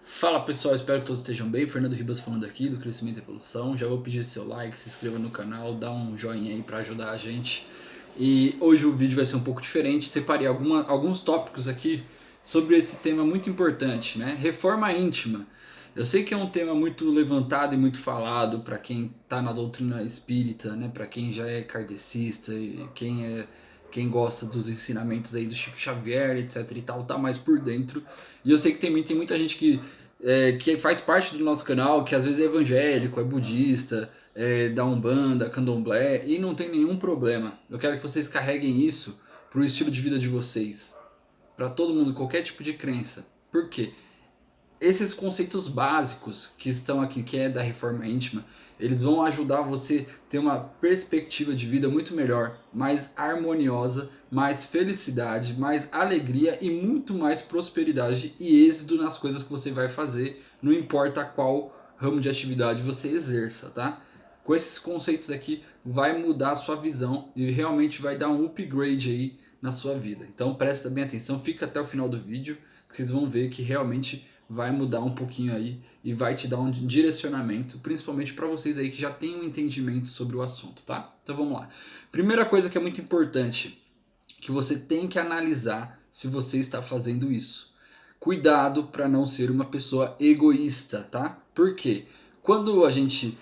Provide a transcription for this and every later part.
Fala pessoal, espero que todos estejam bem. Fernando Ribas falando aqui do Crescimento e Evolução. Já vou pedir seu like, se inscreva no canal, dá um joinha aí pra ajudar a gente. E hoje o vídeo vai ser um pouco diferente. Separei alguns tópicos aqui sobre esse tema muito importante, né? Reforma íntima. Eu sei que é um tema muito levantado e muito falado para quem tá na doutrina espírita, né? Para quem já é kardecista e quem gosta dos ensinamentos aí do Chico Xavier, etc e tal, tá mais por dentro. E eu sei que também tem muita gente que faz parte do nosso canal, que às vezes é evangélico, é budista, da Umbanda, Candomblé, e não tem nenhum problema. Eu quero que vocês carreguem isso pro estilo de vida de vocês. Para todo mundo, qualquer tipo de crença. Por quê? Esses conceitos básicos que estão aqui, que é da reforma íntima, eles vão ajudar você a ter uma perspectiva de vida muito melhor, mais harmoniosa, mais felicidade, mais alegria e muito mais prosperidade e êxito nas coisas que você vai fazer, não importa qual ramo de atividade você exerça, tá? Com esses conceitos aqui vai mudar a sua visão e realmente vai dar um upgrade aí na sua vida. Então presta bem atenção, fica até o final do vídeo que vocês vão ver que realmente vai mudar um pouquinho aí e vai te dar um direcionamento, principalmente para vocês aí que já têm um entendimento sobre o assunto, tá? Então vamos lá. Primeira coisa que é muito importante, que você tem que analisar se você está fazendo isso. Cuidado para não ser uma pessoa egoísta, tá? Por quê? Quando a gente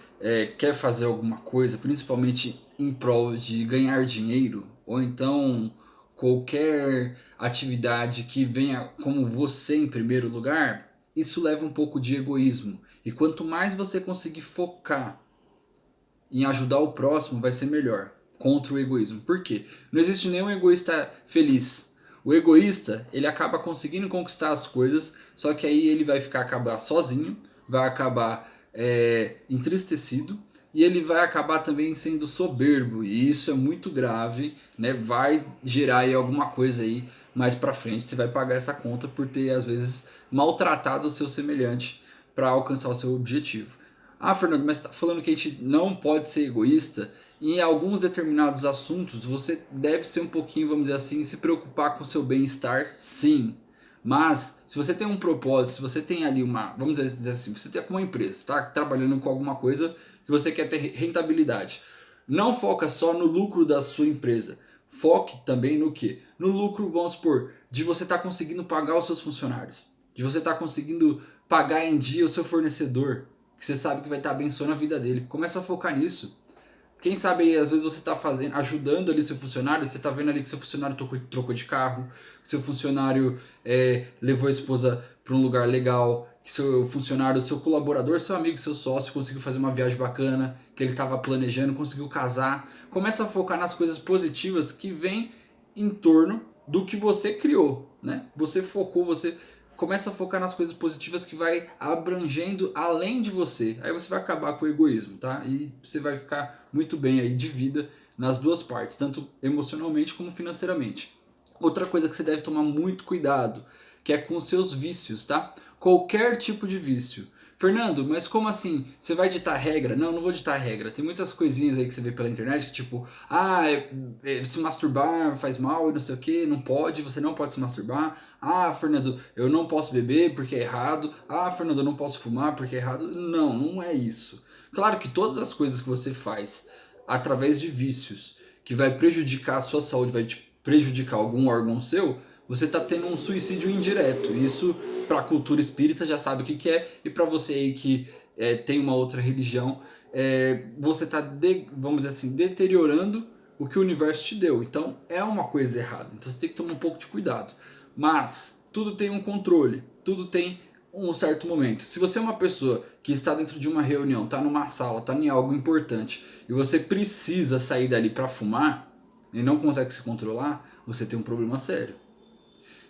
quer fazer alguma coisa, principalmente em prol de ganhar dinheiro, ou então qualquer atividade que venha como você em primeiro lugar, isso leva um pouco de egoísmo. E quanto mais você conseguir focar em ajudar o próximo, vai ser melhor. Contra o egoísmo. Por quê? Não existe nenhum egoísta feliz. O egoísta, ele acaba conseguindo conquistar as coisas, só que aí ele vai acabar sozinho, vai acabar entristecido e ele vai acabar também sendo soberbo. E isso é muito grave, né? Vai gerar aí alguma coisa aí mais pra frente. Você vai pagar essa conta por ter, às vezes, maltratado o seu semelhante para alcançar o seu objetivo. Ah, Fernando, mas você está falando que a gente não pode ser egoísta? E em alguns determinados assuntos você deve ser um pouquinho, vamos dizer assim, se preocupar com o seu bem-estar, sim. Mas se você tem um propósito, se você tem ali uma, vamos dizer assim, você tem uma empresa, está trabalhando com alguma coisa que você quer ter rentabilidade. Não foca só no lucro da sua empresa. Foque também no que? No lucro, vamos supor, de você estar conseguindo pagar os seus funcionários. De você estar conseguindo pagar em dia o seu fornecedor, que você sabe que vai estar abençoando a vida dele. Começa a focar nisso. Quem sabe às vezes você está fazendo, ajudando ali seu funcionário, você está vendo ali que seu funcionário trocou de carro, que seu funcionário levou a esposa para um lugar legal, que seu funcionário, seu colaborador, seu amigo, seu sócio conseguiu fazer uma viagem bacana, que ele estava planejando, conseguiu casar. Começa a focar nas coisas positivas que vêm em torno do que você criou, né? Você focou, você começa a focar nas coisas positivas que vai abrangendo além de você. Aí você vai acabar com o egoísmo, tá? E você vai ficar muito bem aí de vida nas duas partes, tanto emocionalmente como financeiramente. Outra coisa que você deve tomar muito cuidado, que é com os seus vícios, tá? Qualquer tipo de vício. Fernando, mas como assim? Você vai ditar regra? Não, não vou ditar regra. Tem muitas coisinhas aí que você vê pela internet que tipo, se masturbar faz mal e não sei o que, não pode, você não pode se masturbar. Ah, Fernando, eu não posso beber porque é errado. Ah, Fernando, eu não posso fumar porque é errado. Não, não é isso. Claro que todas as coisas que você faz através de vícios que vai prejudicar a sua saúde, vai te prejudicar algum órgão seu, você está tendo um suicídio indireto. Isso para a cultura espírita já sabe o que é, e para você aí que tem uma outra religião, você está, vamos dizer assim, deteriorando o que o universo te deu. Então é uma coisa errada. Então você tem que tomar um pouco de cuidado. Mas tudo tem um controle, tudo tem um certo momento. Se você é uma pessoa que está dentro de uma reunião, está numa sala, está em algo importante e você precisa sair dali para fumar e não consegue se controlar, você tem um problema sério.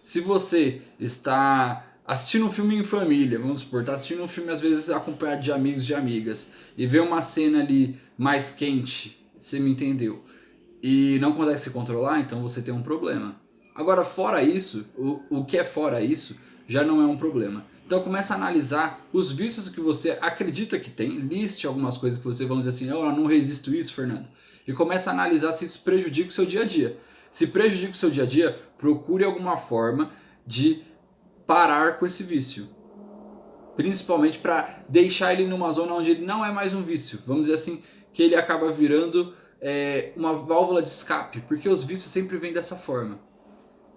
Se você está assistindo um filme em família, vamos supor, está assistindo um filme às vezes acompanhado de amigos e amigas e vê uma cena ali mais quente, você me entendeu, e não consegue se controlar, então você tem um problema. Agora, fora isso, o que é fora isso já não é um problema. Então começa a analisar os vícios que você acredita que tem, liste algumas coisas que você, vamos dizer assim, eu não resisto isso, Fernando, e começa a analisar se isso prejudica o seu dia a dia. Se prejudica o seu dia a dia, procure alguma forma de parar com esse vício. principalmente para deixar ele numa zona onde ele não é mais um vício, vamos dizer assim, que ele acaba virando uma válvula de escape, porque os vícios sempre vêm dessa forma.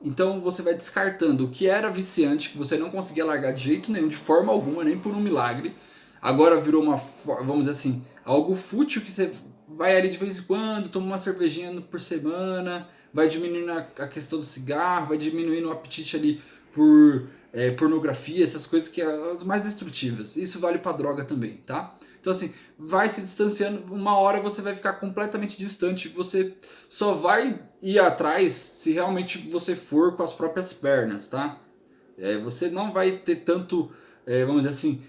Então você vai descartando o que era viciante, que você não conseguia largar de jeito nenhum, de forma alguma, nem por um milagre. Agora virou vamos dizer assim, algo fútil que você vai ali de vez em quando, toma uma cervejinha por semana, vai diminuindo a questão do cigarro, vai diminuindo o apetite ali por pornografia, essas coisas que são as mais destrutivas. Isso vale pra droga também, tá? Então assim, vai se distanciando, uma hora você vai ficar completamente distante, você só vai ir atrás se realmente você for com as próprias pernas, tá? Você não vai ter tanto, vamos dizer assim,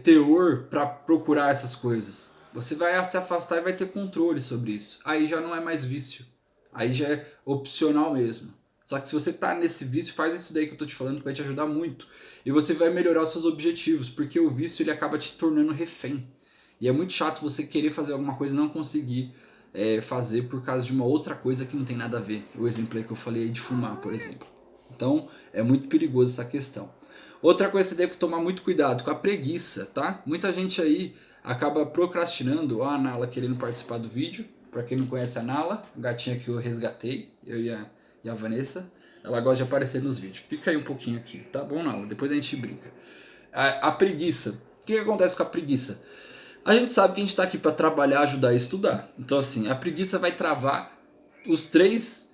teor para procurar essas coisas. Você vai se afastar e vai ter controle sobre isso. Aí já não é mais vício. Aí já é opcional mesmo. Só que se você tá nesse vício, faz isso daí que eu tô te falando que vai te ajudar muito. E você vai melhorar os seus objetivos, porque o vício ele acaba te tornando refém. E é muito chato você querer fazer alguma coisa e não conseguir fazer por causa de uma outra coisa que não tem nada a ver. O exemplo aí que eu falei de fumar, por exemplo. Então é muito perigoso essa questão. Outra coisa que você deve tomar muito cuidado com a preguiça, tá? Muita gente aí acaba procrastinando. Ó, a Nala querendo participar do vídeo. Pra quem não conhece a Nala, a gatinha que eu resgatei, eu e a Vanessa, ela gosta de aparecer nos vídeos. Fica aí um pouquinho aqui, tá bom, Nala? Depois a gente brinca. A preguiça. O que acontece com a preguiça? A gente sabe que a gente tá aqui para trabalhar, ajudar e estudar. Então assim, a preguiça vai travar os as três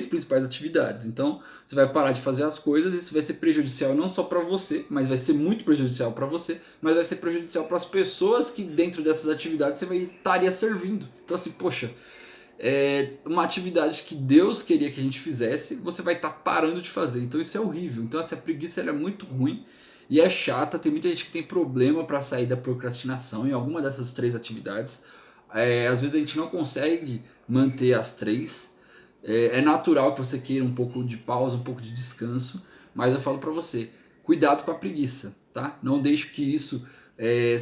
principais atividades. Então, você vai parar de fazer as coisas, isso vai ser prejudicial não só para você, mas vai ser muito prejudicial para você, mas vai ser prejudicial para as pessoas que dentro dessas atividades você vai estaria servindo. Então assim, poxa, uma atividade que Deus queria que a gente fizesse, você vai estar parando de fazer. Então isso é horrível. Então essa preguiça ela é muito ruim e é chata. Tem muita gente que tem problema para sair da procrastinação em alguma dessas três atividades. Às vezes a gente não consegue manter as três. É natural que você queira um pouco de pausa, um pouco de descanso, mas eu falo para você, cuidado com a preguiça, tá? Não deixe que isso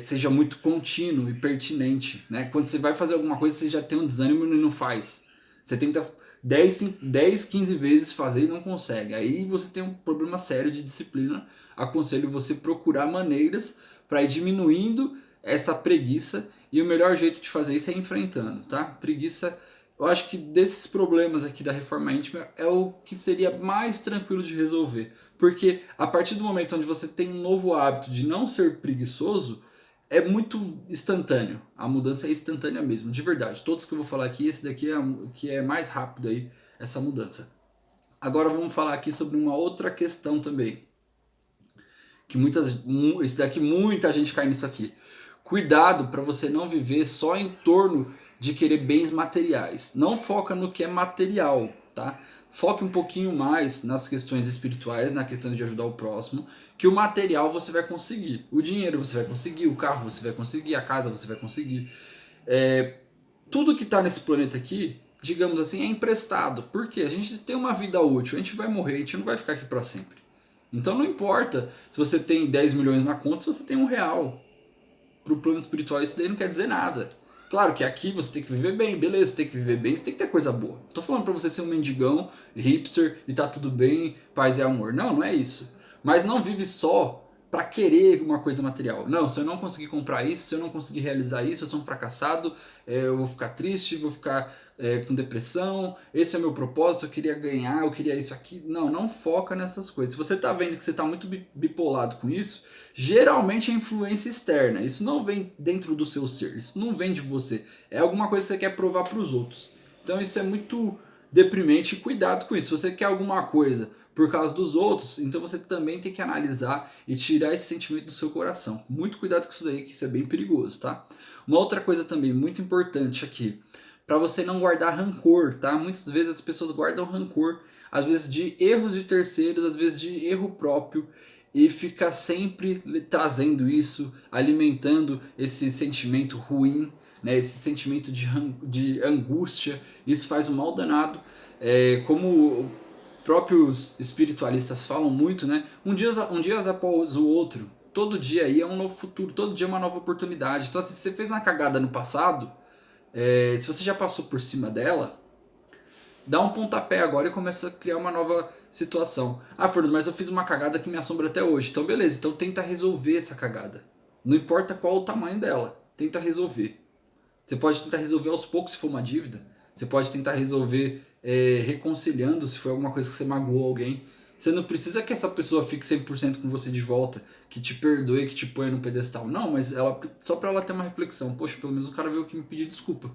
seja muito contínuo e pertinente, né? Quando você vai fazer alguma coisa, você já tem um desânimo e não faz. Você tenta 10, 15 vezes fazer e não consegue. Aí você tem um problema sério de disciplina. Aconselho você procurar maneiras para ir diminuindo essa preguiça, e o melhor jeito de fazer isso é enfrentando, tá? Preguiça, eu acho que desses problemas aqui da reforma íntima é o que seria mais tranquilo de resolver. Porque a partir do momento onde você tem um novo hábito de não ser preguiçoso, é muito instantâneo. A mudança é instantânea mesmo, de verdade. Todos que eu vou falar aqui, esse daqui é que é mais rápido aí, essa mudança. Agora vamos falar aqui sobre uma outra questão também. Que esse daqui muita gente cai nisso aqui. Cuidado para você não viver só em torno de querer bens materiais. Não foca no que é material, tá? Foque um pouquinho mais nas questões espirituais, na questão de ajudar o próximo, que o material você vai conseguir. O dinheiro você vai conseguir, o carro você vai conseguir, a casa você vai conseguir. Tudo que está nesse planeta aqui, digamos assim, é emprestado. Porque a gente tem uma vida útil, a gente vai morrer, a gente não vai ficar aqui para sempre. Então não importa se você tem 10 milhões na conta, se você tem R$ 1. Pro plano espiritual isso daí não quer dizer nada. Claro que aqui você tem que viver bem, beleza, você tem que viver bem, você tem que ter coisa boa. Tô falando pra você ser um mendigão, hipster e tá tudo bem, paz e amor. Não, não é isso. Mas não vive só pra querer uma coisa material. Não, se eu não conseguir comprar isso, se eu não conseguir realizar isso, eu sou um fracassado, eu vou ficar triste, vou ficar com depressão, esse é o meu propósito, eu queria ganhar, eu queria isso aqui. Não, não foca nessas coisas. Se você tá vendo que você tá muito bipolado com isso, geralmente é influência externa. Isso não vem dentro do seu ser, isso não vem de você. É alguma coisa que você quer provar para os outros. Então isso é muito deprimente, cuidado com isso. Se você quer alguma coisa por causa dos outros, então você também tem que analisar e tirar esse sentimento do seu coração. Muito cuidado com isso daí, que isso é bem perigoso, tá? Uma outra coisa também muito importante aqui, para você não guardar rancor, tá? Muitas vezes as pessoas guardam rancor, às vezes de erros de terceiros, às vezes de erro próprio, e fica sempre trazendo isso, alimentando esse sentimento ruim, né? Esse sentimento de angústia. Isso faz um mal danado, como próprios espiritualistas falam muito, né? Um dia após o outro, todo dia aí é um novo futuro, todo dia é uma nova oportunidade. Então, assim, se você fez uma cagada no passado, se você já passou por cima dela, dá um pontapé agora e começa a criar uma nova situação. Ah, Fernando, mas eu fiz uma cagada que me assombra até hoje. Então beleza, então tenta resolver essa cagada. Não importa qual o tamanho dela, tenta resolver. Você pode tentar resolver aos poucos se for uma dívida. Você pode tentar resolver reconciliando se for alguma coisa que você magoou alguém. Você não precisa que essa pessoa fique 100% com você de volta, que te perdoe, que te ponha no pedestal. Não, mas só pra ela ter uma reflexão. Poxa, pelo menos o cara veio aqui me pedir desculpa.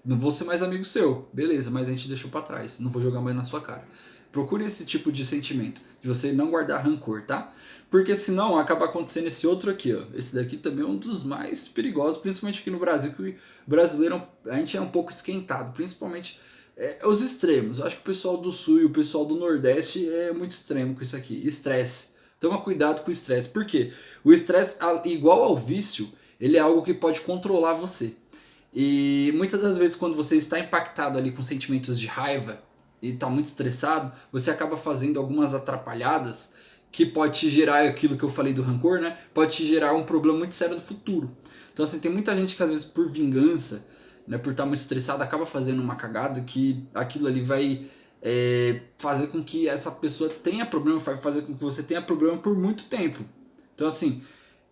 Não vou ser mais amigo seu. Beleza, mas a gente deixou pra trás. Não vou jogar mais na sua cara. Procure esse tipo de sentimento, de você não guardar rancor, tá? Porque senão acaba acontecendo esse outro aqui, ó. Esse daqui também é um dos mais perigosos, principalmente aqui no Brasil, que o brasileiro, a gente é um pouco esquentado, principalmente os extremos. Eu acho que o pessoal do Sul e o pessoal do Nordeste é muito extremo com isso aqui. Estresse. Toma cuidado com o estresse. Por quê? O estresse, igual ao vício, ele é algo que pode controlar você. E muitas das vezes quando você está impactado ali com sentimentos de raiva e está muito estressado, você acaba fazendo algumas atrapalhadas que pode te gerar aquilo que eu falei do rancor, né? Pode te gerar um problema muito sério no futuro. Então assim, tem muita gente que às vezes por vingança, né, por estar muito estressado, acaba fazendo uma cagada que aquilo ali vai fazer com que essa pessoa tenha problema, vai fazer com que você tenha problema por muito tempo. Então assim,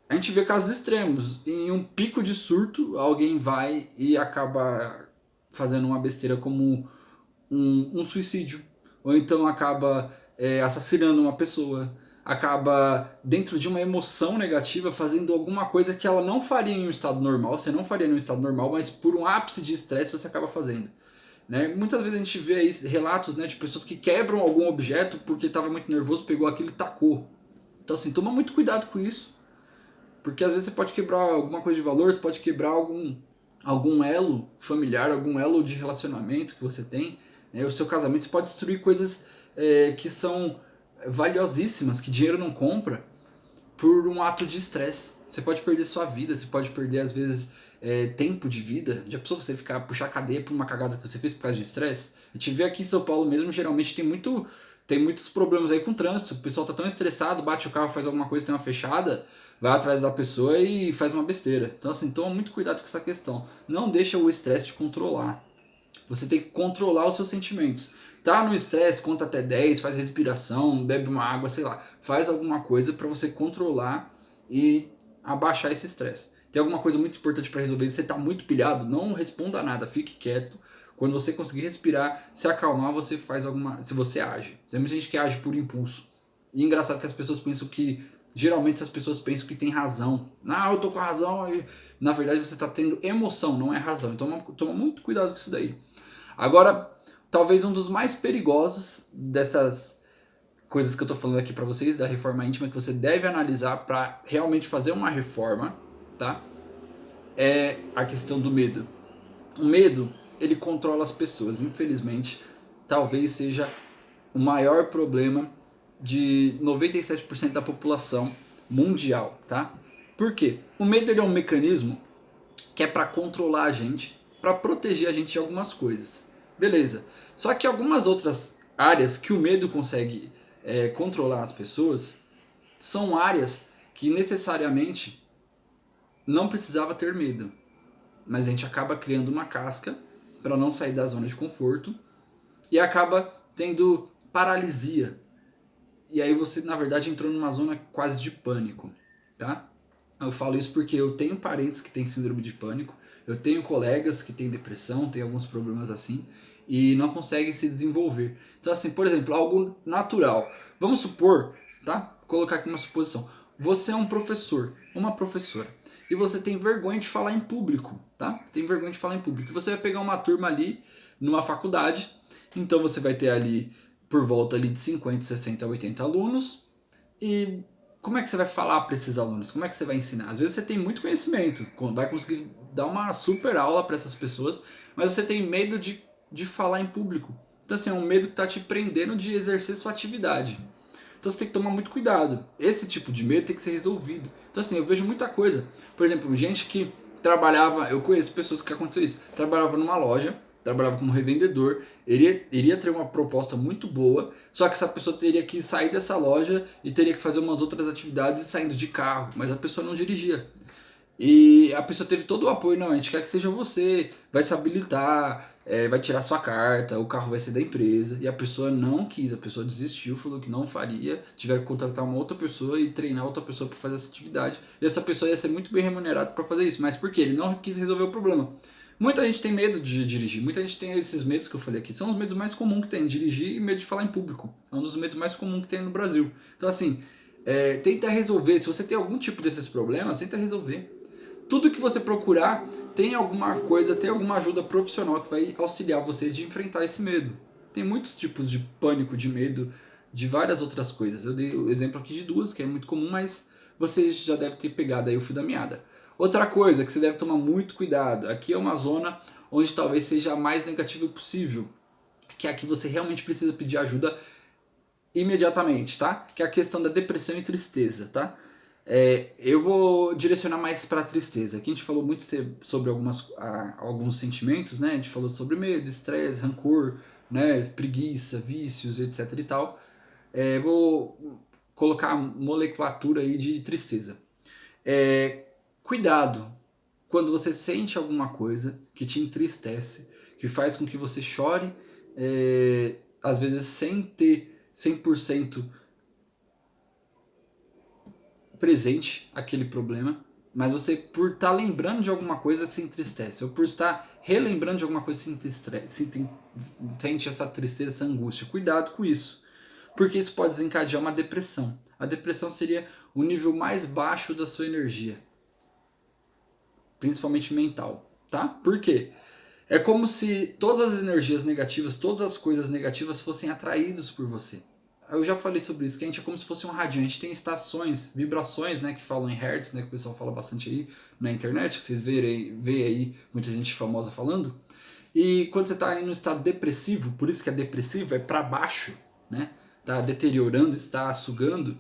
a gente vê casos extremos. Em um pico de surto, alguém vai e acaba fazendo uma besteira como um suicídio. Ou então acaba assassinando uma pessoa. Acaba, dentro de uma emoção negativa, fazendo alguma coisa que ela não faria em um estado normal. Você não faria em um estado normal, mas por um ápice de estresse você acaba fazendo. Né? Muitas vezes a gente vê aí relatos, né, de pessoas que quebram algum objeto porque estava muito nervoso, pegou aquilo e tacou. Então assim, toma muito cuidado com isso. Porque às vezes você pode quebrar alguma coisa de valor, você pode quebrar algum elo familiar, algum elo de relacionamento que você tem. O seu casamento, você pode destruir coisas que são valiosíssimas, que dinheiro não compra, por um ato de estresse. Você pode perder sua vida, você pode perder às vezes tempo de vida. Já pensou você puxar cadeia por uma cagada que você fez por causa de estresse? A gente vê aqui em São Paulo mesmo, geralmente tem muitos problemas aí com o trânsito. O pessoal tá tão estressado, bate o carro, faz alguma coisa, tem uma fechada, vai atrás da pessoa e faz uma besteira. Então assim, toma muito cuidado com essa questão. Não deixa o estresse te controlar. Você tem que controlar os seus sentimentos. Tá no estresse, conta até 10, faz respiração, bebe uma água, sei lá. Faz alguma coisa para você controlar e abaixar esse estresse. Tem alguma coisa muito importante para resolver. Se você tá muito pilhado, não responda nada, fique quieto. Quando você conseguir respirar, se acalmar, você faz se você age. Tem muita gente que age por impulso. E é engraçado que as pessoas pensam que geralmente essas pessoas pensam que tem razão. Ah, eu tô com razão. Na verdade você tá tendo emoção, não é razão. Então toma muito cuidado com isso daí. Agora, talvez um dos mais perigosos dessas coisas que eu tô falando aqui pra vocês, da reforma íntima, que você deve analisar pra realmente fazer uma reforma, tá? É a questão do medo. O medo, ele controla as pessoas. Infelizmente, talvez seja o maior problema de 97% da população mundial, tá? Por quê? O medo ele é um mecanismo que é para controlar a gente, para proteger a gente de algumas coisas. Beleza. Só que algumas outras áreas que o medo consegue controlar as pessoas são áreas que necessariamente não precisava ter medo. Mas a gente acaba criando uma casca para não sair da zona de conforto e acaba tendo paralisia. E aí você, na verdade, entrou numa zona quase de pânico, tá? Eu falo isso porque eu tenho parentes que têm síndrome de pânico, eu tenho colegas que têm depressão, têm alguns problemas assim, e não conseguem se desenvolver. Então assim, por exemplo, algo natural. Vamos supor, tá? Vou colocar aqui uma suposição. Você é um professor, uma professora, e você tem vergonha de falar em público, tá? Tem vergonha de falar em público. E você vai pegar uma turma ali, numa faculdade, então você vai ter ali por volta ali de 50, 60, 80 alunos, e como é que você vai falar para esses alunos? Como é que você vai ensinar? Às vezes você tem muito conhecimento, vai conseguir dar uma super aula para essas pessoas, mas você tem medo de falar em público. Então assim, é um medo que está te prendendo de exercer sua atividade. Então você tem que tomar muito cuidado. Esse tipo de medo tem que ser resolvido. Então assim, eu vejo muita coisa. Por exemplo, gente que trabalhava, eu conheço pessoas que aconteceu isso, trabalhava numa loja, trabalhava como revendedor, iria ter uma proposta muito boa, só que essa pessoa teria que sair dessa loja e teria que fazer umas outras atividades saindo de carro, mas a pessoa não dirigia. E a pessoa teve todo o apoio, não, a gente quer que seja você, vai se habilitar, vai tirar sua carta, o carro vai ser da empresa, e a pessoa não quis, a pessoa desistiu, falou que não faria, tiveram que contratar uma outra pessoa e treinar outra pessoa para fazer essa atividade, e essa pessoa ia ser muito bem remunerada para fazer isso, mas por quê? Ele não quis resolver o problema. Muita gente tem medo de dirigir, muita gente tem esses medos que eu falei aqui, são os medos mais comuns que tem, dirigir e medo de falar em público, é um dos medos mais comuns que tem no Brasil. Então assim, tenta resolver, se você tem algum tipo desses problemas, tenta resolver. Tudo que você procurar tem alguma coisa, tem alguma ajuda profissional que vai auxiliar você de enfrentar esse medo. Tem muitos tipos de pânico, de medo, de várias outras coisas. Eu dei o exemplo aqui de duas, que é muito comum, mas você já deve ter pegado aí o fio da meada. Outra coisa que você deve tomar muito cuidado, aqui é uma zona onde talvez seja a mais negativa possível, que é aqui você realmente precisa pedir ajuda imediatamente, tá? Que é a questão da depressão e tristeza, tá? Eu vou direcionar mais para a tristeza. Aqui a gente falou muito sobre alguns sentimentos, né? A gente falou sobre medo, estresse, rancor, né? Preguiça, vícios, etc e tal. Vou colocar a moleculatura aí de tristeza. Cuidado quando você sente alguma coisa que te entristece, que faz com que você chore, às vezes sem ter 100% presente aquele problema, mas você por estar lembrando de alguma coisa se entristece, ou por estar relembrando de alguma coisa sente essa tristeza, essa angústia. Cuidado com isso, porque isso pode desencadear uma depressão. A depressão seria o nível mais baixo da sua energia, principalmente mental, tá? Por quê? É como se todas as energias negativas, todas as coisas negativas fossem atraídas por você. Eu já falei sobre isso, que a gente é como se fosse um rádio, a gente tem estações, vibrações, né, que falam em hertz, né, que o pessoal fala bastante aí na internet, que vocês veem aí muita gente famosa falando. E quando você está em um estado depressivo, por isso que é depressivo, é para baixo, né, tá deteriorando, está sugando,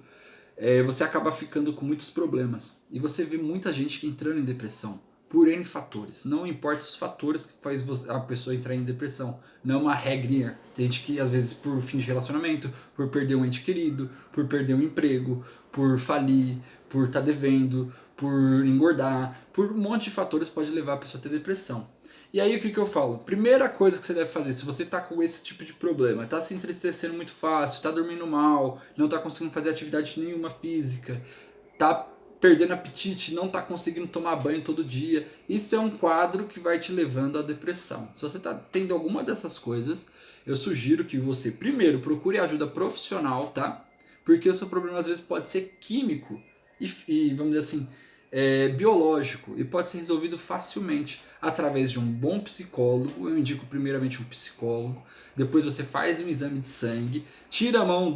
você acaba ficando com muitos problemas. E você vê muita gente entrando em depressão por N fatores. Não importa os fatores que faz a pessoa entrar em depressão. Não é uma regrinha. Tem gente que às vezes por fim de relacionamento, por perder um ente querido, por perder um emprego, por falir, por estar devendo, por engordar, por um monte de fatores pode levar a pessoa a ter depressão. E aí o que eu falo? Primeira coisa que você deve fazer, se você está com esse tipo de problema, está se entristecendo muito fácil, está dormindo mal, não está conseguindo fazer atividade nenhuma física, está perdendo apetite, não está conseguindo tomar banho todo dia, isso é um quadro que vai te levando à depressão. Se você está tendo alguma dessas coisas, eu sugiro que você primeiro procure ajuda profissional, tá? Porque o seu problema às vezes pode ser químico e vamos dizer assim, biológico, e pode ser resolvido facilmente através de um bom psicólogo. Eu indico primeiramente um psicólogo, depois você faz um exame de sangue, tira a mão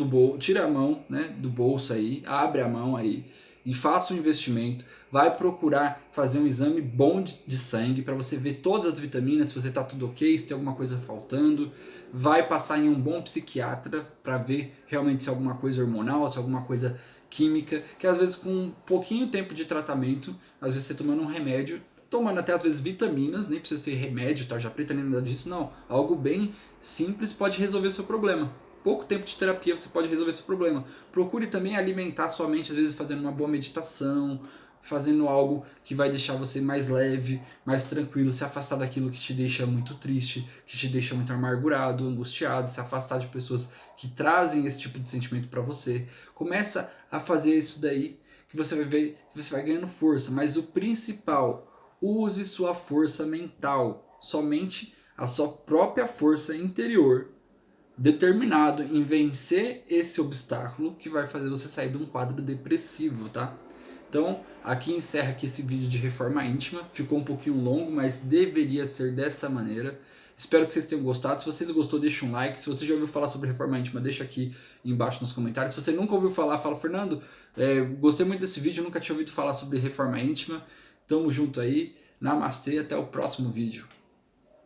né, do bolso aí, abre a mão aí e faça um investimento. Vai procurar fazer um exame bom de sangue para você ver todas as vitaminas, se você está tudo ok, se tem alguma coisa faltando. Vai passar em um bom psiquiatra para ver realmente se é alguma coisa hormonal, se é alguma coisa química, que às vezes com um pouquinho tempo de tratamento, às vezes você tomando um remédio, tomando até às vezes vitaminas, nem precisa ser remédio, tarja preta, nem nada disso, não. Algo bem simples pode resolver o seu problema. Pouco tempo de terapia você pode resolver seu problema. Procure também alimentar sua mente, às vezes fazendo uma boa meditação, fazendo algo que vai deixar você mais leve, mais tranquilo, se afastar daquilo que te deixa muito triste, que te deixa muito amargurado, angustiado, se afastar de pessoas que trazem esse tipo de sentimento para você. Começa a fazer isso daí, que você vai ver que você vai ganhando força, mas o principal, use sua força mental, somente a sua própria força interior, determinado em vencer esse obstáculo que vai fazer você sair de um quadro depressivo, tá? Então, aqui encerra aqui esse vídeo de reforma íntima. Ficou um pouquinho longo, mas deveria ser dessa maneira. Espero que vocês tenham gostado. Se vocês gostou, deixa um like. Se você já ouviu falar sobre reforma íntima, deixa aqui embaixo nos comentários. Se você nunca ouviu falar, fala, Fernando, gostei muito desse vídeo, nunca tinha ouvido falar sobre reforma íntima. Tamo junto aí. Namastê, até o próximo vídeo.